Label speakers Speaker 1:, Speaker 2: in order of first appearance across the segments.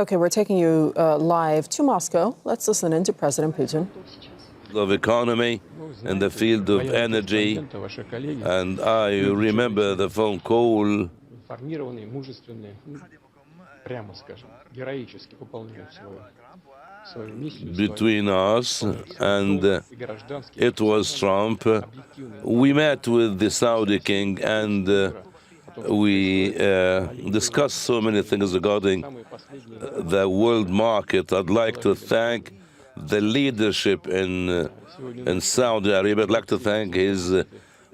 Speaker 1: Okay, we're taking you live to Moscow. Let's listen in to President Putin.
Speaker 2: Of economy, in the field of energy, and I remember the phone call between us, and it was Trump. We met with the Saudi king, and we discussed so many things regarding the world market. I'd like to thank the leadership in Saudi Arabia. I'd like to thank His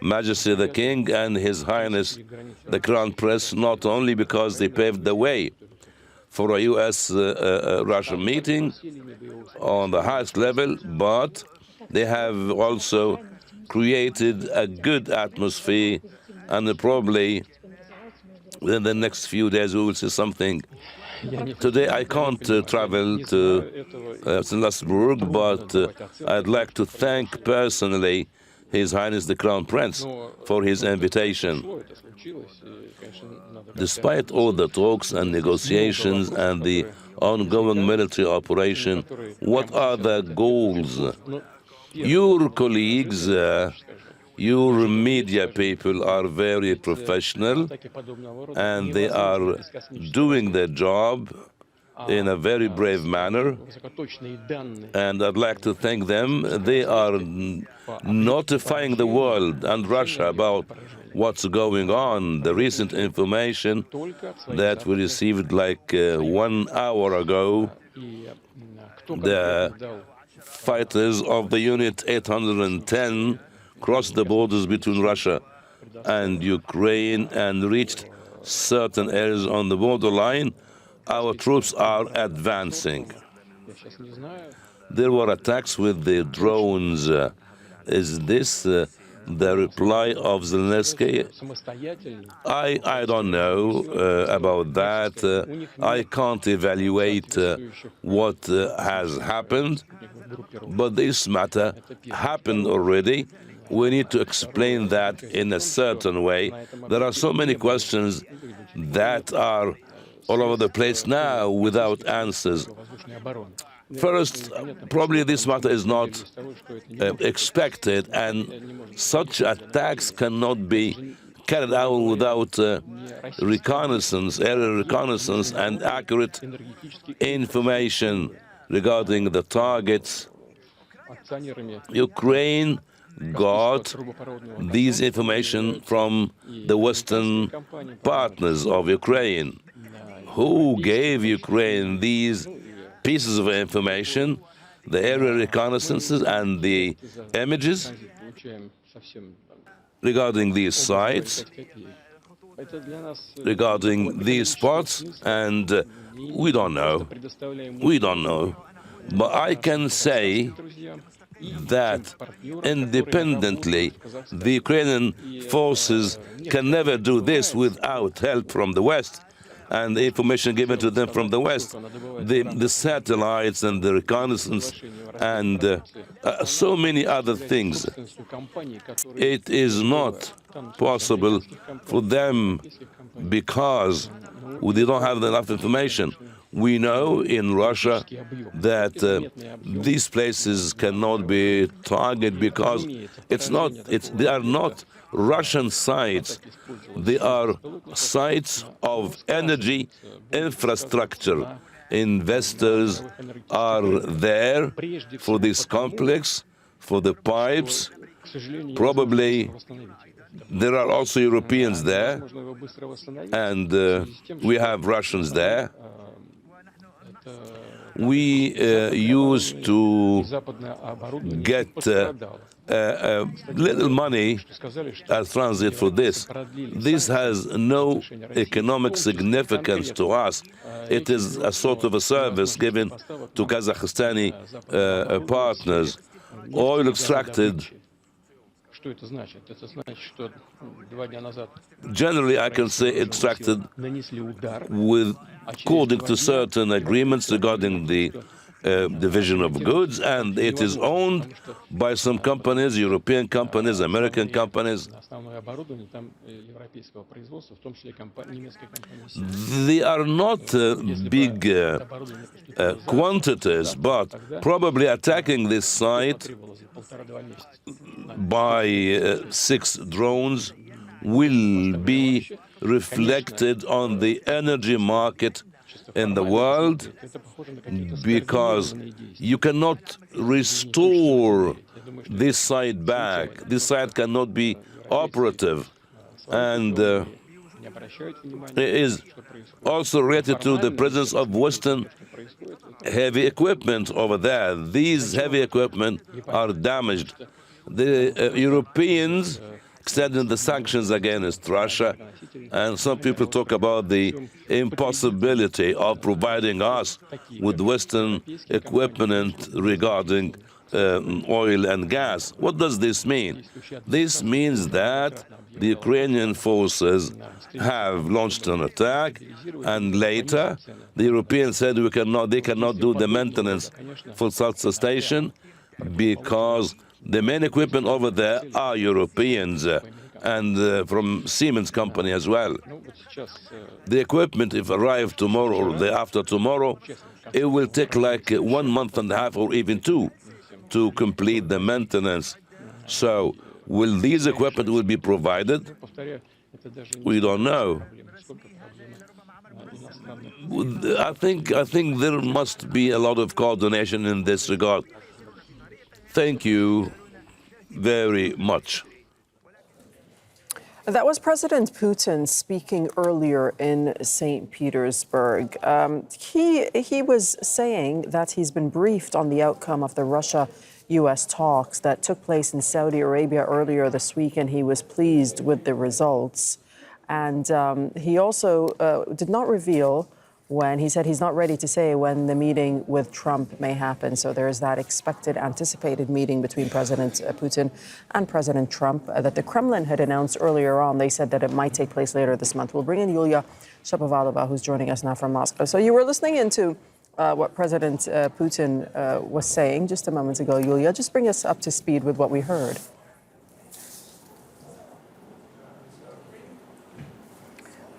Speaker 2: Majesty the King and His Highness the Crown Prince, not only because they paved the way for a U.S.-Russia meeting on the highest level, but they have also created a good atmosphere, and probably within the next few days we will see something. Today I can't travel to Strasbourg, but I'd like to thank personally His Highness the Crown Prince for his invitation. Despite all the talks and negotiations and the ongoing military operation, what are the goals? Your colleagues, your media people are very professional, and they are doing their job in a very brave manner, and I'd like to thank them. They are notifying the world and Russia about what's going on. The recent information that we received like 1 hour ago, the fighters of the Unit 810 crossed the borders between Russia and Ukraine and reached certain areas on the borderline. Our troops are advancing. There were attacks with the drones. Is this the reply of Zelenskyy? I don't know about that. I can't evaluate what has happened, but this matter happened already. We need to explain that in a certain way. There are so many questions that are all over the place now without answers. First, probably this matter is not expected, and such attacks cannot be carried out without reconnaissance, aerial reconnaissance, and accurate information regarding the targets. Ukraine got these information from the Western partners of Ukraine. Who gave Ukraine these pieces of information, the aerial reconnaissances and the images regarding these sites, regarding these spots? And we don't know. We don't know. But I can say that independently, the Ukrainian forces can never do this without help from the West and the information given to them from the West, the satellites and the reconnaissance and so many other things. It is not possible for them because they don't have enough information. We know in Russia that these places cannot be targeted because they are not Russian sites. They are sites of energy infrastructure. Investors are there for this complex, for the pipes. Probably there are also Europeans there, and we have Russians there. We used to get little money as transit for this. This has no economic significance to us. It is a sort of a service given to Kazakhstani partners. Oil extracted. Generally, I can say extracted according to certain agreements regarding the division of goods, and it is owned by some companies, European companies, American companies. They are not big quantities, but probably attacking this site by 6 drones will be reflected on the energy market in the world, because you cannot restore this site back. This site cannot be operative, and it is also related to the presence of Western heavy equipment over there. These heavy equipment are damaged. The Europeans extending the sanctions against Russia, and some people talk about the impossibility of providing us with Western equipment regarding oil and gas. What does this mean? This means that the Ukrainian forces have launched an attack, and later the Europeans said they cannot do the maintenance for such a station because the main equipment over there are Europeans and from Siemens company as well. The equipment, if arrived tomorrow or the day after tomorrow, it will take like 1.5 months or even 2 to complete the maintenance. So will these equipment will be provided? We don't know. I think there must be a lot of coordination in this regard. Thank you very much.
Speaker 1: That was President Putin speaking earlier in St. Petersburg. He was saying that he's been briefed on the outcome of the Russia-U.S. talks that took place in Saudi Arabia earlier this week, and he was pleased with the results. And he also did not reveal when he said he's not ready to say when the meeting with Trump may happen. So there is that expected, anticipated meeting between President Putin and President Trump that the Kremlin had announced earlier on. They said that it might take place later this month. We'll bring in Yulia Shapovalova, who's joining us now from Moscow. So you were listening into what President Putin was saying just a moment ago. Yulia, just bring us up to speed with what we heard.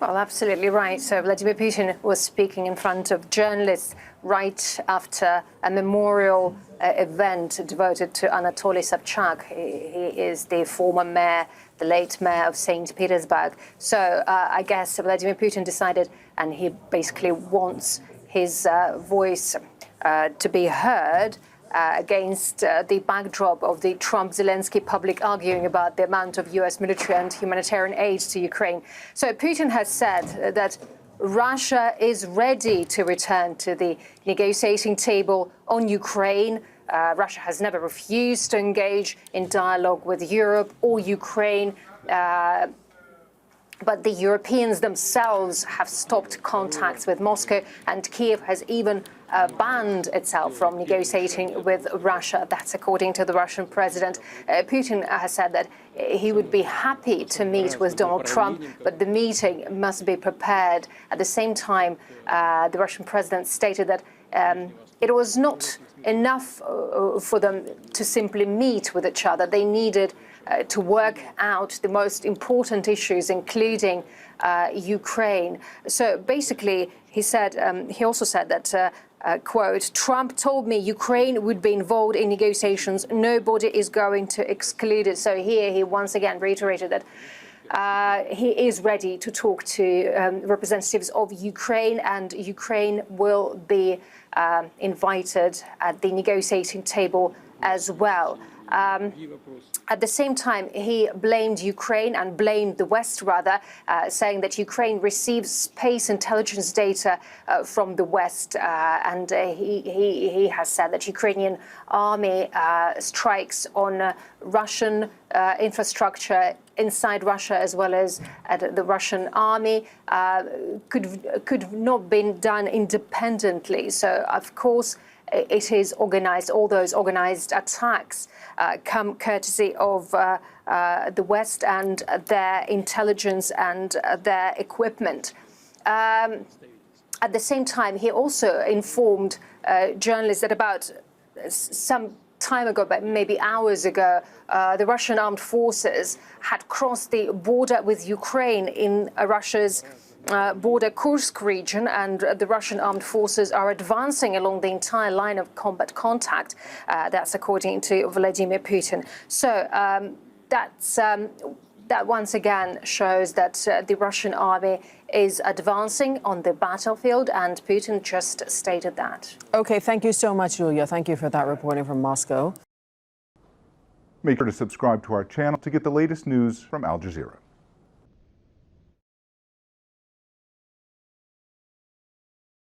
Speaker 3: Well, absolutely right. So Vladimir Putin was speaking in front of journalists right after a memorial event devoted to Anatoly Sobchak. He is the former mayor, the late mayor of St. Petersburg. So I guess Vladimir Putin decided, and he basically wants his voice to be heard against the backdrop of the Trump-Zelenskyy public arguing about the amount of U.S. military and humanitarian aid to Ukraine. So Putin has said that Russia is ready to return to the negotiating table on Ukraine. Russia has never refused to engage in dialogue with Europe or Ukraine. But the Europeans themselves have stopped contacts with Moscow, and Kyiv has even banned itself from negotiating with Russia. That's according to the Russian president. Putin has said that he would be happy to meet with Donald Trump, but the meeting must be prepared. At the same time, the Russian president stated that it was not enough for them to simply meet with each other. They needed to work out the most important issues, including Ukraine. So basically, he said, he also said that, quote, Trump told me Ukraine would be involved in negotiations. Nobody is going to exclude it. So here he once again reiterated that he is ready to talk to representatives of Ukraine, and Ukraine will be invited at the negotiating table as well. At the same time, he blamed Ukraine and blamed the West, rather, saying that Ukraine receives space intelligence data from the West. And he has said that Ukrainian army strikes on Russian infrastructure inside Russia, as well as at the Russian army, could not be done independently. So, of course, it is organized. All those organized attacks come courtesy of the West and their intelligence and their equipment. at the same time, he also informed journalists that about some time ago, but maybe hours ago, the Russian armed forces had crossed the border with Ukraine in Russia's border Kursk region, and the Russian armed forces are advancing along the entire line of combat contact. That's according to Vladimir Putin. So that once again shows that the Russian army is advancing on the battlefield, and Putin just stated that.
Speaker 1: Okay, thank you so much, Yulia. Thank you for that reporting from Moscow.
Speaker 4: Make sure to subscribe to our channel to get the latest news from Al Jazeera.